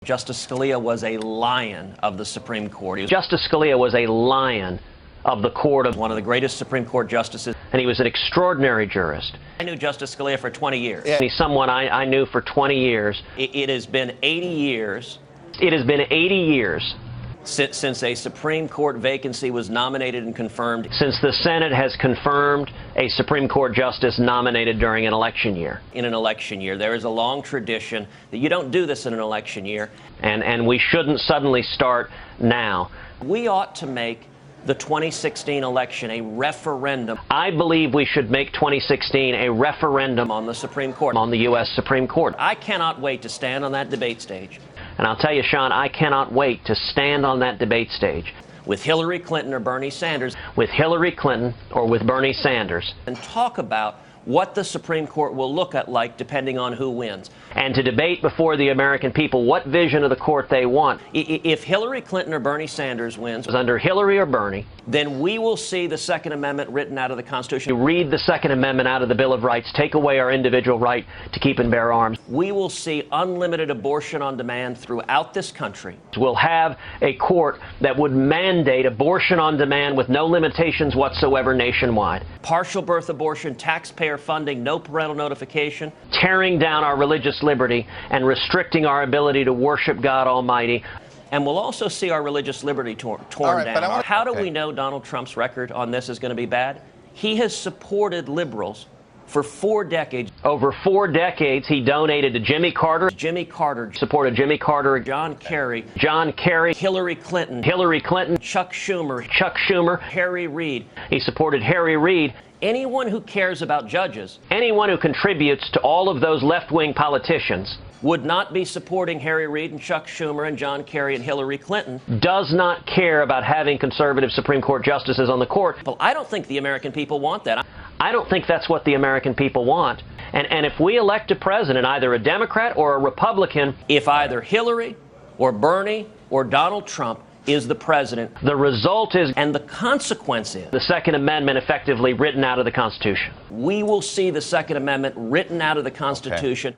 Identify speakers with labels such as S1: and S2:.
S1: Justice Scalia was a lion of the Supreme Court.
S2: Justice Scalia was a lion of the court of
S1: one of the greatest Supreme Court justices.
S2: And he was an extraordinary jurist.
S1: I knew Justice Scalia for 20 years.
S2: Yeah. He's someone I knew for 20 years.
S1: It has been 80 years.
S2: It has been 80 years.
S1: Since a Supreme Court vacancy was nominated and confirmed.
S2: Since the Senate has confirmed a Supreme Court justice nominated during an election year.
S1: In an election year. There is a long tradition that you don't do this in an election year.
S2: And we shouldn't suddenly start now.
S1: We ought to make the 2016 election a referendum.
S2: I believe we should make 2016 a referendum
S1: on the Supreme Court.
S2: On the U.S. Supreme Court.
S1: I cannot wait to stand on that debate stage.
S2: And I'll tell you, Sean, I cannot wait to stand on that debate stage.
S1: With Hillary Clinton or Bernie Sanders.
S2: With Hillary Clinton or with Bernie Sanders.
S1: And talk about what the Supreme Court will look at like depending on who wins.
S2: And to debate before the American people what vision of the court they want.
S1: If Hillary Clinton or Bernie Sanders wins,
S2: under Hillary or Bernie,
S1: then we will see the Second Amendment written out of the Constitution.
S2: You read the Second Amendment out of the Bill of Rights, take away our individual right to keep and bear arms.
S1: We will see unlimited abortion on demand throughout this country.
S2: We'll have a court that would mandate abortion on demand with no limitations whatsoever nationwide.
S1: Partial birth abortion, taxpayer funding, no parental notification.
S2: Tearing down our religious liberty and restricting our ability to worship God Almighty.
S1: And we'll also see our religious liberty torn down. How do we know Donald Trump's record on this is going to be bad? He has supported liberals for 4 decades.
S2: Over 4 decades, he donated to Jimmy Carter.
S1: Jimmy Carter.
S2: Supported Jimmy Carter.
S1: John Kerry.
S2: John Kerry.
S1: Hillary Clinton.
S2: Hillary Clinton.
S1: Chuck Schumer.
S2: Chuck Schumer.
S1: Harry Reid.
S2: He supported Harry Reid.
S1: Anyone who cares about judges.
S2: Anyone who contributes to all of those left-wing politicians.
S1: Would not be supporting Harry Reid and Chuck Schumer and John Kerry and Hillary Clinton.
S2: Does not care about having conservative Supreme Court justices on the court.
S1: Well, I don't think the American people want that.
S2: I don't think that's what the American people want. And if we elect a president, either a Democrat or a Republican,
S1: if either Hillary or Bernie or Donald Trump is the president,
S2: the result is,
S1: and the consequence is,
S2: the Second Amendment effectively written out of the Constitution.
S1: We will see the Second Amendment written out of the Constitution.